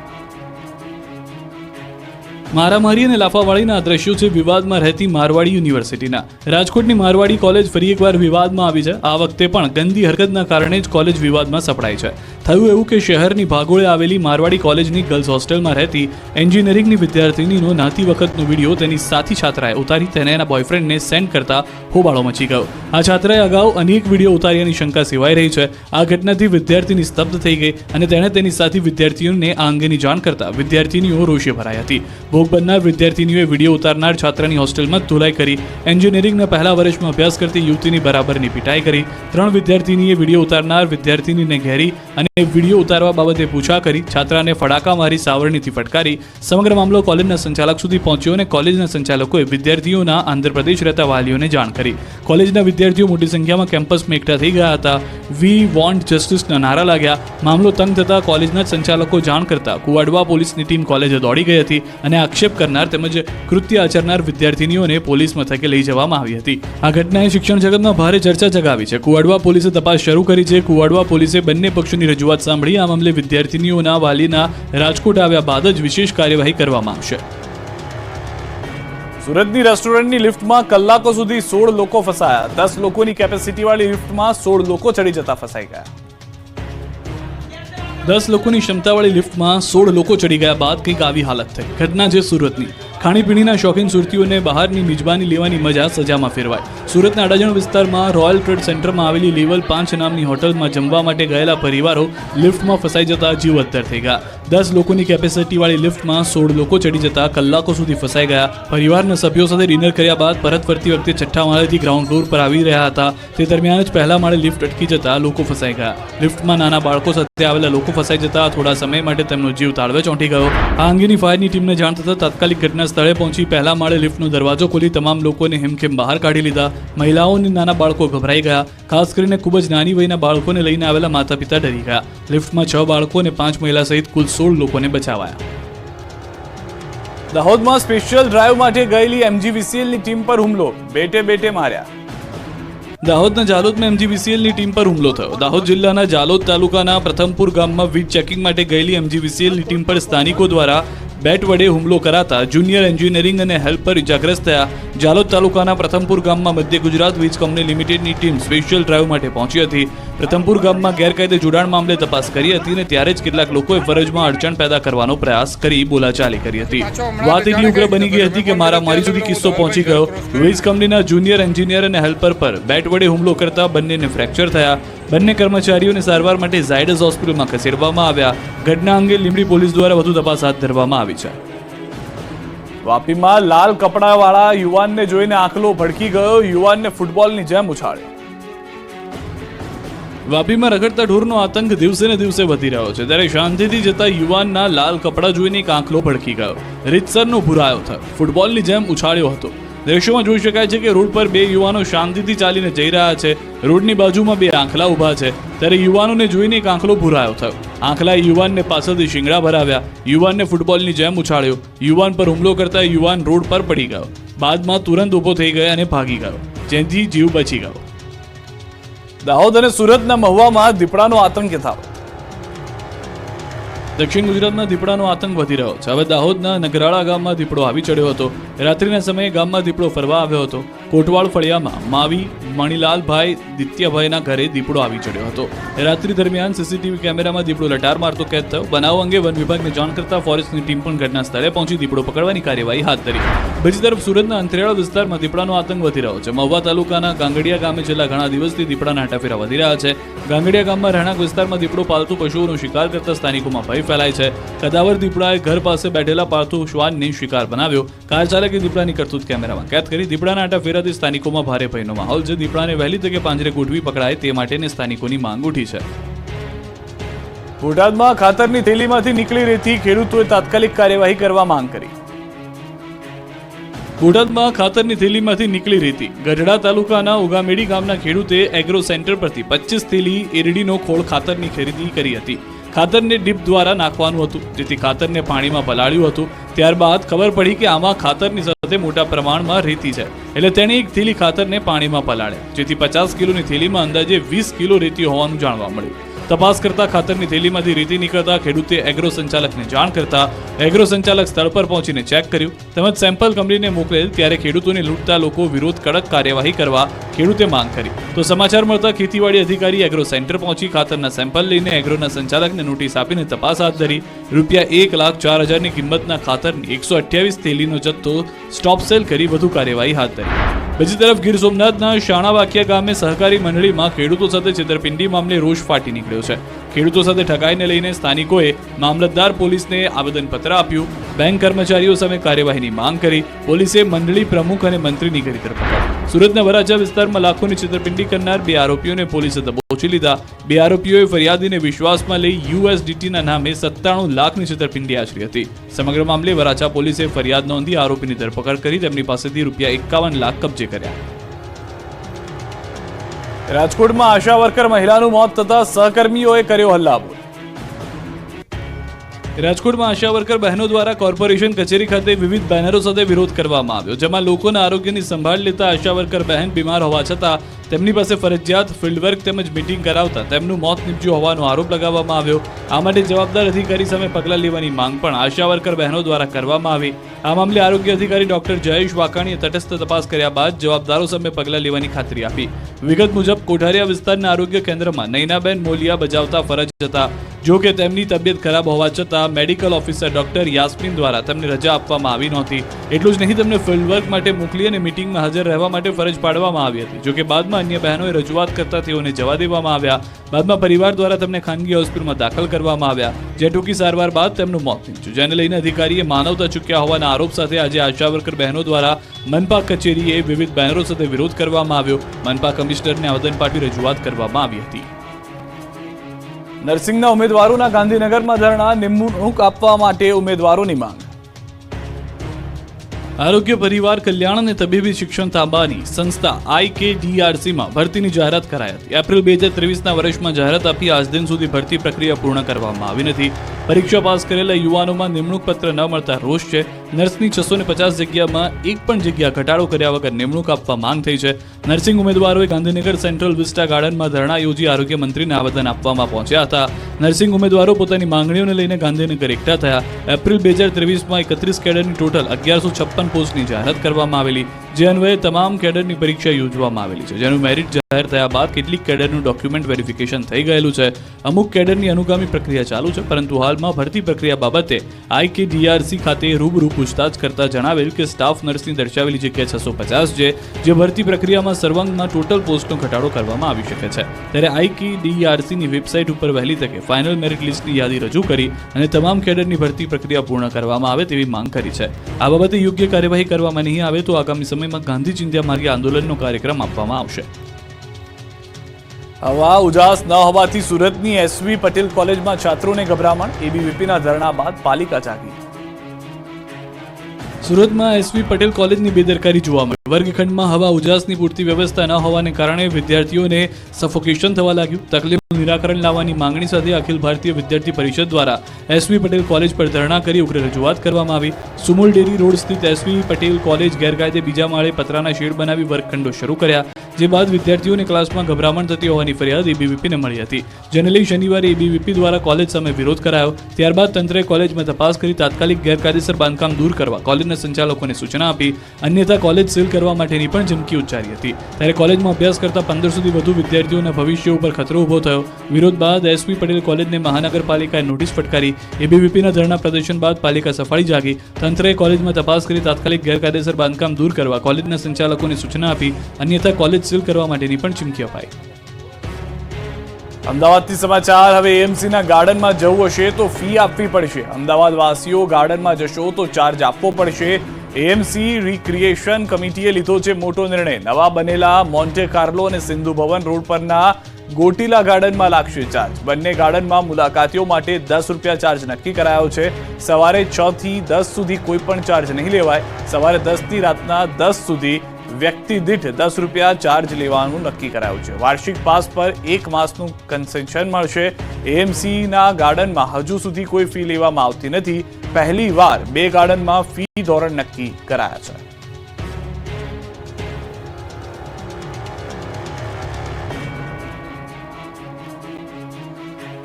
મારામારી અને લાફાવાળીના દ્રશ્યો છે વિવાદમાં રહેતી મારવાડી યુનિવર્સિટીના. રાજકોટની મારવાડી કોલેજ ફરી એકવાર વિવાદમાં આવી છે. આ વખતે પણ ગંદી હરકતના કારણે જ કોલેજ વિવાદમાં સપડાઈ છે. થયું એવું કે શહેરની ભાગોળે આવેલી મારવાડી કોલેજની ગર્લ્સ હોસ્ટેલમાં રહેતી એન્જિનિયરિંગની વિદ્યાર્થીનીનો નાતી વખતનો વિડીયો તેની સાથી છાત્રાએ ઉતારી તેને એના બોયફ્રેન્ડને સેન્ડ કરતા હોબાળો મચી ગયો. આ છાત્રાએ અગાઉ અનેક વિડીયો ઉતાર્યાની શંકા સેવાઈ રહી છે. આ ઘટનાથી વિદ્યાર્થીની સ્તબ્ધ થઈ ગઈ અને તેણે તેની સાથી વિદ્યાર્થીઓને આ અંગેની જાણ કરતા વિદ્યાર્થીનીઓ રોષે ભરાઈ હતી. ભોગ બનનાર વિદ્યાર્થીનીઓએ વિડીયો ઉતારનાર છાત્રાની હોસ્ટેલમાં જ ધોલાઈ કરી. એન્જિનિયરિંગના પહેલા વર્ષમાં અભ્યાસ કરતી યુવતીની બરાબરની પિટાઈ કરી. 3 વિદ્યાર્થીનીએ વિડીયો ઉતારનાર વિદ્યાર્થીનીને ઘેરી અને વિડીયો ઉતારવા બાબતે પૂછા કરી. છાત્રાને ફડાકા મારી સાવરણીથી ફટકારી. સમગ્ર મામલો કોલેજના સંચાલક સુધી પહોંચ્યો અને કોલેજના સંચાલકોએ વિદ્યાર્થીઓના આંધ્રપ્રદેશ રહેતા વાલીઓને જાણ કરી. કોલેજના વિદ્યાર્થીઓ મોટી સંખ્યામાં કેમ્પસમાં એકઠા થઈ ગયા હતા. વી વોન્ટ જસ્ટિસના નારા લાગ્યા. મામલો તંગ થતા કોલેજના સંચાલકો જાણ કરતા કુવાડવા પોલીસની ટીમ કોલેજે દોડી ગઈ હતી અને આક્ષેપ કરનાર તેમજ કૃત્ય આચરનાર વિદ્યાર્થીનીઓને પોલીસ મથકે લઈ જવામાં આવી હતી. આ ઘટનાએ શિક્ષણ જગતમાં ભારે ચર્ચા જગાવી છે. કુવાડવા પોલીસે તપાસ શરૂ કરી છે. કુવાડવા પોલીસે બંને પક્ષોની રજૂઆત સાંભળી આ મામલે વિદ્યાર્થીનીઓના વાલીના રાજકોટ આવ્યા બાદ જ વિશેષ કાર્યવાહી કરવામાં આવશે. સુરતની રેસ્ટોરન્ટની લિફ્ટમાં કલાકો સુધી 16 લોકો ફસાયા. 10 લોકોની કેપેસિટીવાળી લિફ્ટમાં 16 લોકો ચડી જતા ફસાઈ ગયા. 10 લોકોની ક્ષમતાવાળી લિફ્ટમાં 16 લોકો ચડી ગયા બાદ કંઈક આવી હાલત થઈ. ઘટના છે સુરતની. ખાણીપીણીના શોખીન સુરતીઓને બહારની મિજબાની લેવાની મજા સજામાં ફેરવાય. સુરતના અડાજણ વિસ્તારમાં રોયલ ટ્રેડ સેન્ટરમાં આવેલી લેવલ 5 નામની હોટલમાં જમવા માટે ગયેલા પરિવારો લિફ્ટમાં ફસાઈ જતા જીવ અદ્ધર થઈ ગયા. 10 લોકોની કેપેસિટીવાળી લિફ્ટમાં 16 લોકો ચડી જતા કલાકો સુધી ફસાઈ ગયા. પરિવારના સભ્યો સાથે ડિનર કર્યા બાદ પરત ફરતી વખતે 6થા માળેથી ગ્રાઉન્ડ ફ્લોર પર આવી રહ્યા હતા. તે દરમિયાન જ પહેલા માળે લિફ્ટ અટકી જતા લોકો ફસાઈ ગયા. લિફ્ટમાં નાના બાળકો સાથે આવેલા લોકો ફસાઈ જતા થોડા સમય માટે તેમનો જીવ તાળવે ચોંટી ગયો. આ અંગેની ફાયરની ટીમને જાણ થતાં તાત્કાલિક ઘટના સ્થળે પહોંચી પહેલા માળે લિફ્ટનો દરવાજો ખોલી તમામ લોકોને હેમખેમ બહાર કાઢી લીધા. મહિલાઓ અને નાના બાળકો ગભરાઈ ગયા. ખાસ કરીને ખૂબ જ નાની વયના બાળકોને લઈને આવેલા માતા પિતા ડરી ગયા. લિફ્ટમાં 6 બાળકો અને 5 મહિલા સહિત કુલ 16 લોકોને બચાવાયા. દાહોદમાં સ્પેશિયલ ડ્રાઈવ માટે ગયેલી એમજીવીસીએલની ટીમ પર હુમલો, બેટે માર્યા. દાહોદના જાલોદમાં એમજીવીસીએલની ટીમ પર હુમલો થયો. દાહોદ જિલ્લાના જાલોદ તાલુકાના પ્રથમપુર ગામમાં વીજ ચેકિંગ માટે ગયેલી એમજીવીસીએલની ટીમ પર સ્થાનિકો દ્વારા બેટ વડે હુમલો કરાતા જુનિયર એન્જિનિયરિંગ અને હેલ્પર ઇજાગ્રસ્ત થયા. જાલોદ તાલુકાના પ્રથમપુર ગામમાં મધ્ય ગુજરાત વીજ કંપની લિમિટેડની ટીમ સ્પેશિયલ ડ્રાઈવ માટે પહોંચી હતી. પ્રથમપુર ગામમાં ગેરકાયદે જોડાણ મામલે તપાસ કરી હતી અને ત્યારે જ કેટલાક લોકોએ ફરજમાં અડચણ પેદા કરવાનો પ્રયાસ કરી બોલાચાલી કરી હતી. વાત એટલી ઉગ્ર બની ગઈ હતી કે મારી સુધી કિસ્સો પહોંચી ગયો. વીજ કંપનીના જુનિયર એન્જિનિયર અને હેલ્પર પર બેટ વડે હુમલો કરતા બંનેને ફ્રેક્ચર થયા. બંને કર્મચારીઓને સારવાર માટે ઝાયડસ હોસ્પિટલમાં ખસેડવામાં આવ્યા. ઘટના અંગે લીંબડી પોલીસ દ્વારા વધુ તપાસ હાથ ધરવામાં આવી છે. વાપીમાં લાલ કપડાવાળા યુવાનને જોઈને આંખલો ભડકી ગયો. યુવાનને ફૂટબોલની જેમ ઉછાળ્યો. વાપીમાં રખડતા ઢોરનો આતંક દિવસે ને દિવસે વધી રહ્યો છે. ત્યારે શાંતિથી જતા યુવાનના લાલ કપડા જોઈને એક આંખલો ભડકી ગયો. રીતસરનો ભૂરાયો થયો. ફૂટબોલની જેમ ઉછાળ્યો હતો. દ્રશ્યોમાં જોઈ શકાય છે કે રોડ પર 2 યુવાનો શાંતિથી ચાલીને જઈ રહ્યા છે. રોડની બાજુમાં 2 આંખલા ઊભા છે. ત્યારે યુવાનોને જોઈને એક આંખલો ભૂરાયો થયો. આંખલા યુવાનને પાછળથી શિંગડા ભરાવ્યા, યુવાનને ફૂટબોલની જેમ ઉછાળ્યો, યુવાન પર હુમલો કરતા યુવાન રોડ પર પડી ગયો. બાદમાં તુરંત ઊભો થઈ ગયો અને ભાગી ગયો, જેથી જીવ બચી ગયો. દાહોદ અને સુરતના મહુવામાં દીપડાનો આતંક યથાવત. દક્ષિણ ગુજરાતમાં દીપડાનો આતંક વધી રહ્યો છે. હવે દાહોદના નગરાળા ગામમાં દીપડો આવી ચડ્યો હતો. રાત્રિના સમયે ગામમાં દીપડો ફરવા આવ્યો હતો. કોટવાડ ફળિયામાં માવી મણીલાલભાઈ દિત્યભાઈના ઘરે દીપડો આવી ચડ્યો હતો. રાત્રિ દરમિયાન સીસીટીવી કેમેરામાં દીપડો લટાર મારતો કેદ થયો. બનાવ અંગે વન વિભાગને જાણ કરતા ફોરેસ્ટની ટીમ પણ ઘટના સ્થળે પહોંચી દીપડો પકડવાની કાર્યવાહી હાથ ધરી. બીજી તરફ સુરતના અંતરિયાળ વિસ્તારમાં દીપડાનો આતંક વધી રહ્યો છે. મહુવા તાલુકાના ગાંગડિયા ગામે છેલ્લા ઘણા દિવસથી દીપડાના આટાફેરા વધી રહ્યા છે. ગાંગડિયા ગામમાં રહેણાંક વિસ્તારમાં દીપડો પાલતુ પશુઓનો શિકાર કરતા સ્થાનિકોમાં ભય ફેલાય છે. કદાવર દીપડાએ ઘર પાસે બેઠેલા પાલતુ શ્વાનને શિકાર બનાવ્યો. કાર ચાલકે દીપડાની કરતૂત કેમેરામાં કેદ કરી. દીપડાના આટાફેરાથી સ્થાનિકોમાં ભારે ભયનો માહોલ છે. દીપડાને વહેલી તકે પાંજરે ગોઠવી પકડાય તે માટેની સ્થાનિકોની માંગ ઉઠી છે. બોટાદમાં ખાતરની થેલીમાંથી નીકળી રહેતી ખેડૂતોએ તાત્કાલિક કાર્યવાહી કરવા માંગ કરી. બોટાદમાં ખાતરની થેલીમાંથી નીકળી રહેતી ગઢડા તાલુકાના ઉગામેડી ગામના ખેડૂતે એગ્રો સેન્ટર પરથી 25 થેલી એરડીનો ખોળ ખાતરની ખરીદી કરી હતી. ખાતરને ડીપ દ્વારા નાખવાનું હતું, જેથી ખાતરને પાણીમાં પલાળ્યું હતું. ત્યારબાદ ખબર પડી કે આમાં ખાતરની સાથે મોટા પ્રમાણમાં રેતી છે, એટલે તેણે એક થેલી ખાતરને પાણીમાં પલાળે, જેથી 50 કિલોની થેલીમાં અંદાજે 20 કિલો રેતી હોવાનું જાણવા મળ્યું. તપાસ કરતા ખાતરની થેલીમાંથી રેતી નીકળતા ખેડૂતે એગ્રો સંચાલકને જાણ કરતા એગ્રો સંચાલક સ્થળ પર પહોંચીને ચેક કર્યું તેમજ સેમ્પલ કંપનીને મોકલેલ. ત્યારે ખેડૂતોને લૂંટતા લોકો વિરુદ્ધ કડક કાર્યવાહી કરવા ખેડૂતે માંગ કરી. તો સમાચાર મળતા ખેતીવાડી અધિકારી એગ્રો સેન્ટર પહોંચી ખાતરના સેમ્પલ લઈને એગ્રોના સંચાલકને નોટિસ આપીને તપાસ હાથ ધરી. રૂપિયા 1,04,000ની કિંમતના ખાતરની 128 થેલીનો જથ્થો સ્ટોપ સેલ કરી વધુ કાર્યવાહી હાથ ધરી. બીજી તરફ ગીર સોમનાથના શાણાવાકિયા ગામે સહકારી મંડળીમાં ખેડૂતો સાથે છેતરપિંડી મામલે રોષ ફાટી નીકળ્યો છે. ખેડૂતો સાથે ઠગાઈને લઈને સ્થાનિકોએ મામલતદાર પોલીસને આવેદનપત્ર આપ્યું. બેંક કર્મચારીઓ સામે કાર્યવાહીની માંગ કરી. પોલીસે મંડળી પ્રમુખ અને મંત્રીની કરી ધરપકડ. સુરતના વરાછા વિસ્તારમાં લાખોની છેતરપિંડી કરનાર 2 આરોપીઓને પોલીસે દબોચી લીધા. 2 આરોપીઓએ ફરિયાદીને વિશ્વાસમાં લઈ USDTના નામે 97 લાખની છેતરપિંડી આચરી હતી. સમગ્ર મામલે વરાછા પોલીસે ફરિયાદ નોંધી આરોપીની ધરપકડ કરી તેમની પાસેથી રૂપિયા 51 લાખ કબજે કર્યા. રાજકોટમાં આશા વર્કર મહિલાનું મોત થતા સહકર્મીઓએ કર્યો હલ્લાબોલ. રાજકોટમાં આશા વર્કર બહેનો દ્વારા કોર્પોરેશન કચેરી ખાતે વિવિધ બેનરો સાથે વિરોધ કરવામાં આવ્યો, જેમાં લોકોના આરોગ્યની સંભાળ લેતા આશા વર્કર બહેન બીમાર હોવા છતાં તેમની પાસે ફરજિયાત ફિલ્ડ વર્ક તેમજ મીટિંગ કરાવતા તેમનું મોત નીપજ્યું હોવાનો આરોપ લગાવવામાં આવ્યો. આ માટે જવાબદાર અધિકારી સામે પગલાં લેવાની માંગ પણ આશા વર્કર બહેનો દ્વારા કરવામાં આવી. આ મામલે આરોગ્ય અધિકારી ડોક્ટર જયેશ વાકાણીએ તટસ્થ તપાસ કર્યા બાદ જવાબદારો સામે પગલાં લેવાની ખાતરી આપી. વિગત મુજબ કોઠારિયા વિસ્તારના આરોગ્ય કેન્દ્રમાં નૈનાબેન મોલિયા બજાવતા ફરજ હતા. જો કે તેમની તબિયત ખરાબ હોવા છતાં મેડિકલ ઓફિસર ડોક્ટર યાસ્મીન દ્વારા તેમને રજા આપવામાં આવી નહોતી. એટલું જ નહીં, તેમને ફિલ્ડ વર્ક માટે મોકલી અને મીટિંગમાં હાજર રહેવા માટે ફરજ પાડવામાં આવી હતી. જો કે બાદમાં અન્ય બહેનોએ રજૂઆત કરતા તેઓને જવા દેવામાં આવ્યા. બાદમાં પરિવાર દ્વારા તેમને ખાનગી હોસ્પિટલમાં દાખલ કરવામાં આવ્યા, જે ટૂંકી સારવાર બાદ તેમનું મોત નીપજ્યું. જેને લઈને અધિકારીએ માનવતા ચૂક્યા હોવાના આરોપ સાથે આજે આશા વર્કર બહેનો દ્વારા મનપા કચેરીએ વિવિધ બેનરો સાથે વિરોધ કરવામાં આવ્યો. મનપા કમિશનરને આવેદન પાઠવી રજૂઆત કરવામાં આવી હતી. નર્સિંગના ઉમેદવારોના ગાંધીનગરમાં ધરણા, નિમણૂક આપવા માટે ઉમેદવારોની માંગ. આરોગ્ય પરિવાર કલ્યાણ અને તબીબી શિક્ષણ તાબાની સંસ્થા IKDRCમાં ભરતીની જાહેરાત કરાઈ હતી. એપ્રિલ 2023ના વર્ષમાં જાહેરાત આપી આજ દિન સુધી ભરતી પ્રક્રિયા પૂર્ણ કરવામાં આવી નથી. પરીક્ષા પાસ કરેલા યુવાનોમાં નિમણૂક પત્ર ન મળતા રોષ છે. નર્સની 650 જગ્યામાં એક પણ જગ્યા ઘટાડો કર્યા વગર નિમણૂક આપવા માંગ થઈ છે. નર્સિંગ ઉમેદવારોએ ગાંધીનગર સેન્ટ્રલ વિસ્ટા ગાર્ડનમાં ધરણા યોજી આરોગ્ય મંત્રીને આવેદન આપવામાં પહોંચ્યા હતા. નર્સિંગ ઉમેદવારો પોતાની માંગણીઓને લઈને ગાંધીનગર એકઠા થયા. એપ્રિલ 2023માં 31 કેડરની ટોટલ 1156 પોસ્ટની જાહેરાત કરવામાં આવેલી, જે અન્વયે તમામ કેડરની પરીક્ષા યોજવામાં આવેલી છે. જેનું મેરિટ જાહેર થયા બાદ કેટલીક કેડરનું ડોક્યુમેન્ટ વેરિફિકેશન થઈ ગયેલું છે. અમુક કેડરની અનુગામી પ્રક્રિયા ચાલુ છે, પરંતુ હાલમાં ભરતી પ્રક્રિયા બાબતે IKDRC ખાતે રૂબરૂ પૂછતાછ કરતા જણાવેલ કે સ્ટાફ નર્સની દર્શાવેલી જગ્યા 650 છે, જે ભરતી પ્રક્રિયામાં સર્વાંગમાં ટોટલ પોસ્ટનો ઘટાડો કરવામાં આવી શકે છે. ત્યારે IKDRCની વેબસાઇટ ઉપર વહેલી તકે ફાઇનલ મેરિટ લિસ્ટની યાદી રજૂ કરી અને તમામ કેડરની ભરતી પ્રક્રિયા પૂર્ણ કરવામાં આવે તેવી માંગ કરી છે. આ બાબતે યોગ્ય કાર્યવાહી કરવામાં નહીં આવે તો આગામી સમયમાં ગાંધી ચિંધ્યા માર્ગે આંદોલનનો કાર્યક્રમ આપવામાં આવશે. હવા ઉજાસ ન હોવાથી સુરતની SV પટેલ કોલેજમાં છાત્રોને ગભરામણ, ABVPના ધરણા બાદ પાલિકા જાગી. સુરતમાં એસવી પટેલ કોલેજની બેદરકારી જોવા મળી. વર્ગખંડમાં હવા ઉજાસની પૂરતી વ્યવસ્થા ન હોવાને કારણે વિદ્યાર્થીઓને સફોકેશન થવા લાગ્યું. તકલીફનું નિરાકરણ લાવવાની માંગણી સાથે અખિલ ભારતીય વિદ્યાર્થી પરિષદ દ્વારા એસવી પટેલ કોલેજ પર ધરણા કરી ઉગ્ર રજૂઆત કરવામાં આવી. સુમુલ ડેરી રોડ સ્થિત એસવી પટેલ કોલેજ ગેરકાયદે બીજા માળે પતરાના શેડ બનાવી વર્ગખંડો શરૂ કર્યા, જે બાદ વિદ્યાર્થીઓને ક્લાસમાં ગભરામણ થતી હોવાની ફરિયાદ એબીવીપીને મળી હતી, જેને લઈ શનિવારે એબીવીપી દ્વારા કોલેજ સામે વિરોધ કરાયો. ત્યારબાદ તંત્રએ કોલેજમાં તપાસ કરી તાત્કાલિક ગેરકાયદેસર બાંધકામ દૂર કરવા કોલેજના સંચાલકોને સૂચના આપી, અન્યથા કોલેજ સીલ કરવા માટેની પણ ધમકી ઉચ્ચારી હતી. ત્યારે કોલેજમાં અભ્યાસ કરતા 1500થી વધુ વિદ્યાર્થીઓના ભવિષ્ય ઉપર ખતરો ઊભો થયો. વિરોધ બાદ એસવી પટેલ કોલેજને મહાનગરપાલિકાએ નોટિસ ફટકારી. એબીવીપીના ધરણા પ્રદર્શન બાદ પાલિકા સફાળી જાગી. તંત્રએ કોલેજમાં તપાસ કરી તાત્કાલિક ગેરકાયદેસર બાંધકામ દૂર કરવા કોલેજના સંચાલકોને સૂચના આપી, અન્યથા કોલેજ સીલ કરવા માટેની પણ ચીમકી અપાઈ. અમદાવાદથી સમાચાર. હવે એએમસીના ગાર્ડનમાં જવું હશે તો ફી આપવી પડશે. અમદાવાદ વાસીઓ ગાર્ડનમાં જશો તો ચાર્જ આપવો પડશે. એએમસી રિક્રિએશન કમિટીએ લીધો છે મોટો નિર્ણય. નવા બનેલા મોન્ટે કાર્લો અને સિંધુ ભવન રોડ પરના ગોટીલા ગાર્ડનમાં લાગશે ચાર્જ. બંને ગાર્ડનમાં મુલાકાતીઓ માટે 10 રૂપિયા ચાર્જ નક્કી કરાયો છે. સવારે 6 થી 10 સુધી કોઈ પણ ચાર્જ નહીં લેવાય. સવારે 10 થી રાતના 10 સુધી વ્યક્તિ દીઠ 10 રૂપિયા ચાર્જ લેવાનું નક્કી કરાયું છે. વાર્ષિક પાસ પર 1 માસનું કન્સેશન મળશે. એએમસીના ગાર્ડનમાં હજુ સુધી કોઈ ફી લેવામાં આવતી નથી. પહેલી વાર 2 ગાર્ડનમાં ફી ધોરણ નક્કી કરાયા છે.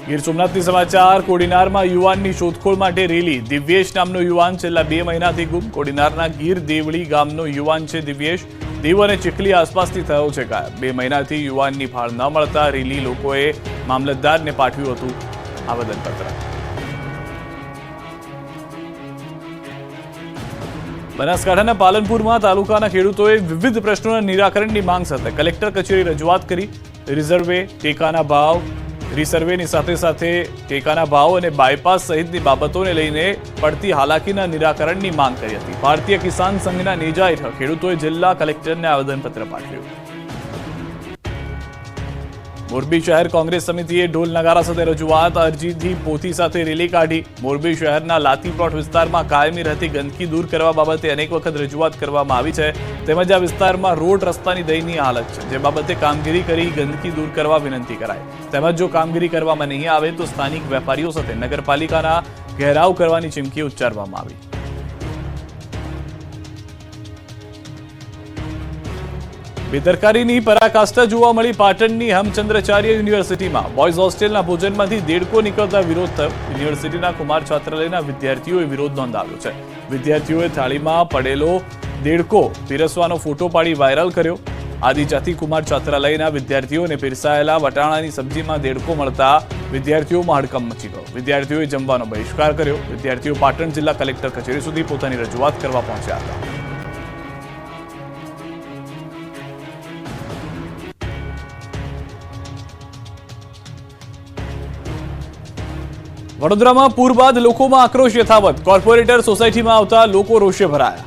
ગીર સોમનાથથી સમાચાર. કોડીનારમાં યુવાનની શોધખોળ માટે રેલી. દિવ્યેશ નામનો યુવાન છેલ્લા 2 મહિનાથી ગુમ. કોડીનારના ગીર દેવળી ગામનો યુવાન છે દિવ્યેશ. દીવ અને ચીખલી આસપાસથી થયો છે ગાયબ. 2 મહિનાથી યુવાનની ભાળ ન મળતા રેલી લોકોએ મામલતદારને પાઠવ્યું હતું આવેદનપત્ર. બનાસકાંઠાના પાલનપુરમાં તાલુકાના ખેડૂતોએ વિવિધ પ્રશ્નોના નિરાકરણની માંગ સાથે કલેક્ટર કચેરી રજૂઆત કરી. રિઝર્વે, ટેકાના ભાવ, રિસર્વેની સાથે સાથે ટેકાના ભાવ અને બાયપાસ સહિતની બાબતોને લઈને પડતી હાલાકીના નિરાકરણની માંગ કરી હતી. ભારતીય કિસાન સંઘના નેજા હેઠળ ખેડૂતોએ જિલ્લા કલેક્ટરને આવેદનપત્ર પાઠવ્યું. મોરબી શહેર કોંગ્રેસ સમિતિએ ઢોલ નગારા સાથે રજૂઆત. અરજીથી પોથી સાથે રેલી કાઢી. મોરબી શહેરના લાતી પ્લોટ વિસ્તારમાં કાયમી રહેતી ગંદકી દૂર કરવા બાબતે અનેક વખત રજૂઆત કરવામાં આવી છે. તેમજ આ વિસ્તારમાં રોડ રસ્તાની દયનીય હાલત છે, જે બાબતે કામગીરી કરી ગંદકી દૂર કરવા વિનંતી કરાઈ. તેમજ જો કામગીરી કરવામાં નહીં આવે તો સ્થાનિક વેપારીઓ સાથે નગરપાલિકાના ઘેરાવ કરવાની ચીમકી ઉચ્ચારવામાં આવી. બેદરકારીની પરાકાષ્ઠા જોવા મળી પાટણની હેમચંદ્રાચાર્ય યુનિવર્સિટીમાં. બોયઝ હોસ્ટેલના ભોજનમાંથી દેડકો નીકળતા વિરોધ થયો. યુનિવર્સિટીના કુમાર છાત્રાલયના વિદ્યાર્થીઓએ વિરોધ નોંધાવ્યો છે. વિદ્યાર્થીઓએ થાળીમાં પડેલો દેડકો પીરસવાનો ફોટો પાડી વાયરલ કર્યો. આદિજાતિ કુમાર છાત્રાલયના વિદ્યાર્થીઓને પીરસાયેલા વટાણાની સબ્જીમાં દેડકો મળતા વિદ્યાર્થીઓમાં હડકંપ મચી ગયો. વિદ્યાર્થીઓએ જમવાનો બહિષ્કાર કર્યો. વિદ્યાર્થીઓ પાટણ જિલ્લા કલેક્ટર કચેરી સુધી પોતાની રજૂઆત કરવા પહોંચ્યા હતા. વડોદરામાં પૂર બાદ લોકોમાં આક્રોશ યથાવત. કોર્પોરેટર સોસાયટીમાં આવતા લોકો રોષે ભરાયા.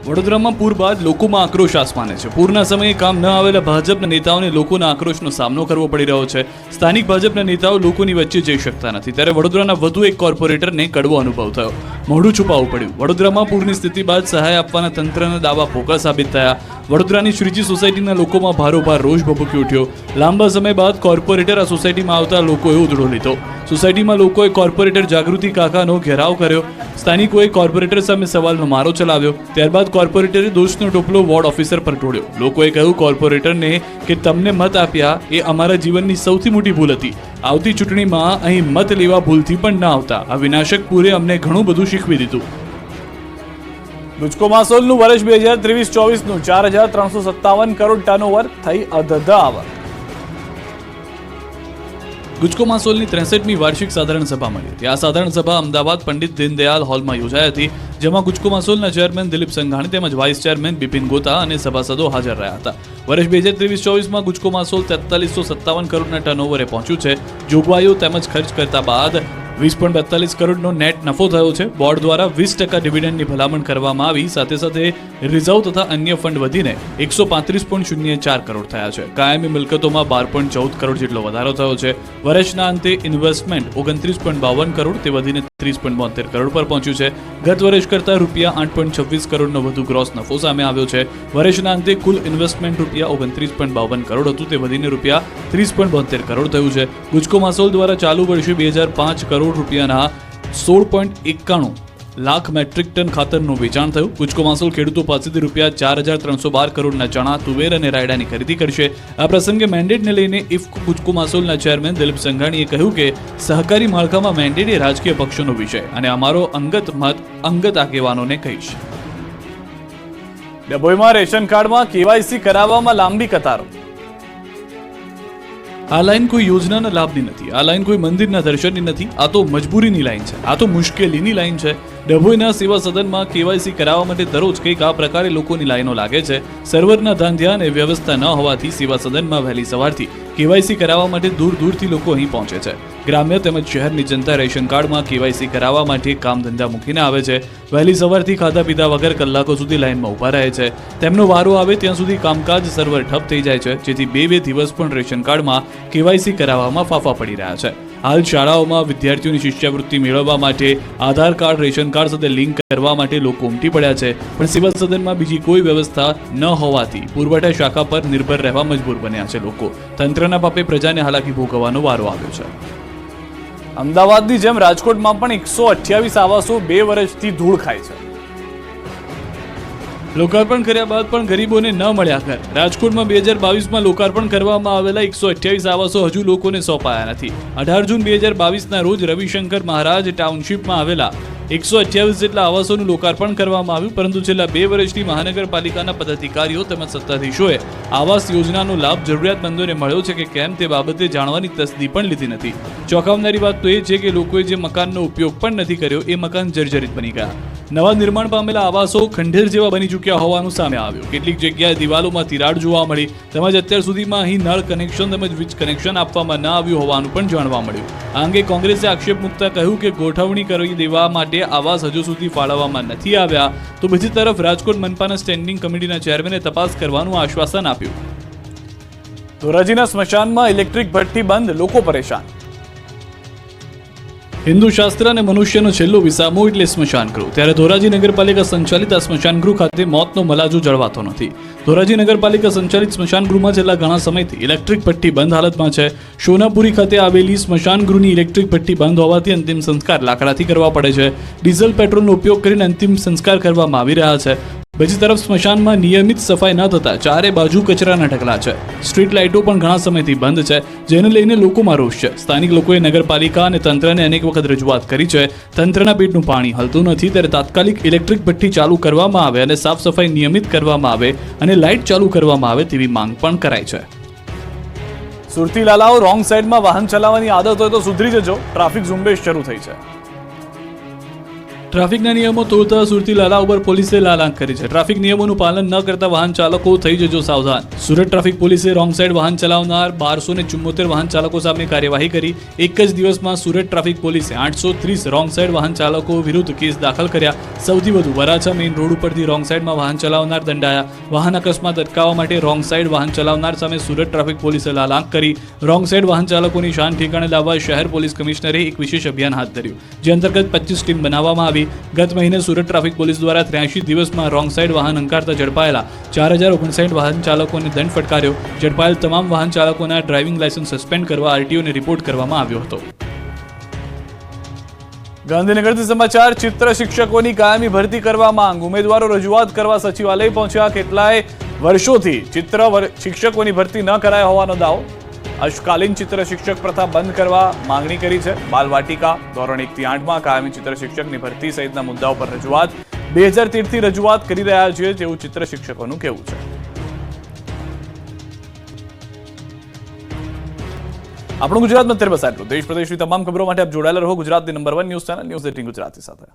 વડોદરામાં પૂર બાદ લોકોમાં આક્રોશ આસમાને છે. પૂરના સમયે કામ ન આવેલા ભાજપના નેતાઓને લોકોના આક્રોશનો સામનો કરવો પડી રહ્યો છે. સ્થાનિક ભાજપના નેતાઓ લોકોની વચ્ચે જઈ શકતા નથી, ત્યારે વડોદરાના વધુ એક કોર્પોરેટરને કડવો અનુભવ થયો. મોઢું છુપાવવું પડ્યું. વડોદરામાં પૂરની સ્થિતિ બાદ સહાય આપવાના તંત્રના દાવા પોકળ સાબિત થયા. વડોદરાની શ્રીજી સોસાયટીના લોકોમાં ભારોભાર રોષ ભભૂકી ઉઠ્યો. લાંબા સમય બાદ કોર્પોરેટર આ સોસાયટીમાં આવતા લોકોએ ઉધડો લીધો. સોસાયટીમાં લોકોએ કોર્પોરેટર જાગૃતિ કાકાનો ઘેરાવ કર્યો. સ્થાનિકોએ કોર્પોરેટર સામે સવાલનો મારો ચલાવ્યો. ત્યારબાદ કોર્પોરેટરે દોષનો ટોપલો વોર્ડ ઓફિસર પર ઢોળ્યો. લોકોએ કહ્યું કોર્પોરેટરને કે તમને મત આપ્યા એ અમારા જીવનની સૌથી મોટી ભૂલ હતી. આવતી ચૂંટણીમાં અહીં મત લેવા ભૂલથી પણ ના આવતા. આ વિનાશક પૂરે અમને ઘણું બધું શીખવી દીધું. ગુજકો માસોલનું વર્ષ 2023-24નું 4,357 કરોડ ટર્નઓવર, થઈ અધધ આવક. ગુજકો માસોલની 63મી વાર્ષિક સાધારણ સભા મળી હતી. આ સાધારણ સભા અમદાવાદ પંડિત દીનદયાળ હોલમાં યોજાઈ હતી, જેમાં ગુજકો માસોલના ચેરમેન દિલીપ સંઘાણી તેમજ વાઇસ ચેરમેન બિપિન ગોતા અને સભાસદો હાજર રહ્યા હતા. વર્ષ 2023-24માં ગુજકો માસોલ 4357 કરોડના ટર્નઓવરે પહોંચ્યું છે. જોગવાઈઓ તેમજ ખર્ચ કરતા બાદ 20.42 કરોડનો નેટ નફો થયો છે. બોર્ડ દ્વારા 20% ડિવિડન્ડની ભલામણ કરવામાં આવી. સાથે સાથે રિઝર્વ તથા અન્ય ફંડ વધીને 135.04 કરોડ થયા છે. કાયમી મિલકતોમાં 12.14 કરોડ જેટલો વધારો થયો છે. વર્ષના અંતે ઇન્વેસ્ટમેન્ટ 29.52 કરોડ તે વધીને 30.72 કરોડ પર પહોંચ્યું છે. ગત વર્ષ કરતાં રૂપિયા 8.26 કરોડનો વધુ ગ્રોસ નફો સામે આવ્યો છે. વર્ષના અંતે કુલ ઇન્વેસ્ટમેન્ટ રૂપિયા 29.52 કરોડ હતું તે વધીને રૂપિયા 30.72 કરોડ થયું છે. ગુજકો માસોલ દ્વારા ચાલુ વર્ષે 2005 કરોડ રૂપિયાના 16.91 લાખ મેટ્રિક ટન ખાતરનું વેચાણ થયું. ગુજકો માસોલ ખેડૂતો પાસેથી રૂપિયા 4,312 કરોડના ચણા, તુવેર અને રાયડાની ખરીદી કરશે. આ પ્રસંગે મેન્ડેટને લઈને ઇફકો ગુજકો માસોલના ચેરમેન દિલીપ સંઘાણીએ કહ્યું કે સહકારી માળખામાં મેન્ડેટ એ રાજકીય પક્ષોનો વિષય અને અમારો અંગત મત અંગત આગેવાનોને કહીશ. ડભોઈમાં રેશન કાર્ડમાં કેવાયસી કરાવવામાં લાંબી કતારો. આ લાઈન કોઈ યોજનાના લાભની નથી. આ લાઈન કોઈ મંદિરના દર્શનની નથી. આ તો મજબૂરીની લાઈન છે. આ તો મુશ્કેલીની લાઈન છે. ડભોઈના સેવા સદનમાં કેવાયસી કરાવવા માટે દરરોજ કંઈક આ પ્રકારે લોકોની લાઈનો લાગે છે. સર્વરના ધાંધ્યા અને વ્યવસ્થા ન હોવાથી સેવા સદનમાં વહેલી સવારથી કેવાયસી કરાવવા માટે દૂર દૂરથી લોકો અહીં પહોંચે છે. ગ્રામ્ય તેમજ શહેરની જનતા રેશન કાર્ડમાં કેવાયસી કરાવવા માટે કામ ધંધા મૂકીને આવે છે. વહેલી સવારથી ખાધા પીધા વગર કલાકો સુધી લાઈનમાં ઊભા રહે છે. તેમનો વારો આવે ત્યાં સુધી કામકાજ સર્વર ઠપ થઈ જાય છે, જેથી બે દિવસ પણ રેશન કાર્ડમાં કેવાયસી કરાવવામાં ફાફા પડી રહ્યા છે. હાલ શાળાઓમાં વિદ્યાર્થીઓની શિષ્યવૃત્તિ મેળવવા માટે આધાર કાર્ડ રેશન કાર્ડ સાથે લિંક કરવા માટે લોકો ઉમટી પડ્યા છે. પણ સિવિલ સદનમાં બીજી કોઈ વ્યવસ્થા ન હોવાથી પુરવઠા શાખા પર નિર્ભર રહેવા મજબૂર બન્યા છે લોકો. તંત્રના પાપે પ્રજાને હાલાકી ભોગવવાનો વારો આવ્યો છે. અમદાવાદની જેમ રાજકોટમાં પણ 128 આવાસો 2 વર્ષથી ધૂળ ખાય છે. લોકાર્પણ કર્યા બાદ પણ ગરીબોને ન મળ્યા ઘર. રાજકોટમાં 2022માં લોકાર્પણ કરવામાં આવેલા 128 આવાસો હજુ લોકોને સોંપાયા નથી. 18 જૂન 2022ના રોજ રવિશંકર મહારાજ ટાઉનશીપમાં આવેલા 128 જેટલા આવાસોનું લોકાર્પણ કરવામાં આવ્યું, પરંતુ છેલ્લા 2 વર્ષથી મહાનગરપાલિકાના પદાધિકારીઓ તેમજ સત્તાધીશોએ આવાસ યોજનાનો લાભ જરૂરિયાતમંદોને મળ્યો છે કે કેમ તે બાબતે જાણવાની તસદી પણ લીધી નથી. ચોંકાવનારી વાત તો એ છે કે લોકોએ જે મકાનનો ઉપયોગ પણ નથી કર્યો એ મકાન જર્જરિત બની ગયા. નવા નિર્માણ પામેલા આવાસો ખંડેર જેવા બની ચૂક્યા હોવાનું સામે આવ્યું. કેટલીક જગ્યાએ દિવાલોમાં તિરાડ જોવા મળી તેમજ અત્યાર સુધીમાં અહીં નળ કનેક્શન તેમજ વીજ કનેક્શન આપવામાં ન આવ્યું હોવાનું પણ જાણવા મળ્યું. આ અંગે કોંગ્રેસે આક્ષેપ મૂકતા કહ્યું કે ગોઠવણી કરી દેવા માટે આવાસ હજુ સુધી ફાળવવામાં નથી આવ્યા, તો બીજી તરફ રાજકોટ મનપાના સ્ટેન્ડિંગ કમિટીના ચેરમેને તપાસ કરવાનું આશ્વાસન આપ્યું. ધોરાજીના સ્મશાનમાં ઇલેક્ટ્રિક ભઠ્ઠી બંધ, લોકો પરેશાન. હિન્દુ શાસ્ત્ર અને મનુષ્યનો છેલ્લો વિસામો એટલે સ્મશાન ગૃહ. ત્યારે ધોરાજી નગરપાલિકા સંચાલિત આ સ્મશાન ગૃહ ખાતે મોતનો મલાજો જળવાતો નથી. ધોરાજી નગરપાલિકા સંચાલિત સ્મશાન ગૃહમાં છેલ્લા ઘણા સમયથી ઇલેક્ટ્રિક ભઠ્ઠી બંધ હાલતમાં છે. શોનાપુરી ખાતે આવેલી સ્મશાન ગૃહની ઇલેક્ટ્રિક ભઠ્ઠી બંધ હોવાથી અંતિમ સંસ્કાર લાકડાથી કરવા પડે છે. ડીઝલ પેટ્રોલનો ઉપયોગ કરીને અંતિમ સંસ્કાર કરવામાં આવી રહ્યા છે. બીજી તરફ સ્મશાનમાં નિયમિત સફાઈ ન થતા ચારે બાજુ કચરાના ઢગલા છે. સ્ટ્રીટ લાઇટો પણ ઘણા સમયથી બંધ છે, જેને લઈને લોકોમાં રોષ છે. સ્થાનિક લોકોએ નગરપાલિકા અને તંત્રને અનેક વખત રજૂઆત કરી છે. તંત્રના પેટનું પાણી હલતું નથી, ત્યારે તાત્કાલિક ઇલેક્ટ્રિક ભઠ્ઠી ચાલુ કરવામાં આવે અને સાફ સફાઈ નિયમિત કરવામાં આવે અને લાઇટ ચાલુ કરવામાં આવે તેવી માંગ પણ કરાઈ છે. સુરતી લાલાઓ રોંગ સાઈડમાં વાહન ચલાવવાની આદત હોય તો સુધરી જજો, ટ્રાફિક ઝુંબેશ શરૂ થઈ છે. ટ્રાફિકના નિયમો તોડતા સુરતી લાલા ઉપર પોલીસે લાલાંક કરી છે. ટ્રાફિક નિયમોનું પાલન ન કરતા વાહન ચાલકો થઈ જજો સાવધાન. સુરત ટ્રાફિક પોલીસે રોંગ સાઈડ વાહન ચલાવનાર 1274 વાહન ચાલકો સામે કાર્યવાહી કરી. એક જ દિવસમાં સુરત ટ્રાફિક પોલીસે 830 રોંગ સાઈડ વાહન ચાલકો વિરુદ્ધ કેસ દાખલ કર્યા. સૌથી વધુ વરાછા મેઇન રોડ ઉપરથી રોંગ સાઈડમાં વાહન ચલાવનાર દંડાયા. વાહન અકસ્માત અટકાવવા માટે રોંગ સાઈડ વાહન ચલાવનાર સામે સુરત ટ્રાફિક પોલીસે લાલાંક કરી. રોંગ સાઈડ વાહન ચાલકોની શાન ઠેકાણે લાવવા શહેર પોલીસ કમિશનરે એક વિશેષ અભિયાન હાથ ધર્યું, જે અંતર્ગત 25 ટીમ બનાવવામાં આવી. ગત મહિને સુરત ટ્રાફિક પોલીસ દ્વારા 83 દિવસમાં રોંગ સાઈડ વાહન હંકારતા ઝડપાયેલા 4059 વાહન ચાલકોને દંડ ફટકાર્યો. ઝડપાયેલ તમામ વાહન ચાલકોના ડ્રાઇવિંગ લાયસન્સ સસ્પેન્ડ કરવા આરટીઓને રિપોર્ટ કરવામાં આવ્યો હતો. ગાંધીનગરથી સમાચાર. ચિત્ર શિક્ષકોની કાયમી ભરતી કરવા માંગ. ઉમેદવારો રજૂઆત કરવા સચિવાલય પહોંચ્યા. કેટલાય વર્ષોથી ચિત્ર શિક્ષકોની ભરતી ન કરાય હોવાનો દાવો. અશકાલીન ચિત્ર શિક્ષક પ્રથા બંધ કરવા માંગણી કરી છે. બાલવાટિકા ધોરણ 1 થી 8માં કાયમી ચિત્ર શિક્ષકની ભરતી સહિતના મુદ્દાઓ પર રજૂઆત 2013થી રજૂઆત કરી રહ્યા છીએ તેવું ચિત્ર શિક્ષકોનું કહેવું છે. આપણું ગુજરાતમાં અત્યારે બસ આટલું. દેશ પ્રદેશની તમામ ખબરો માટે આપ જોડાયેલા રહો ગુજરાતની number 1 news channel news 18 Gujarati સાથે.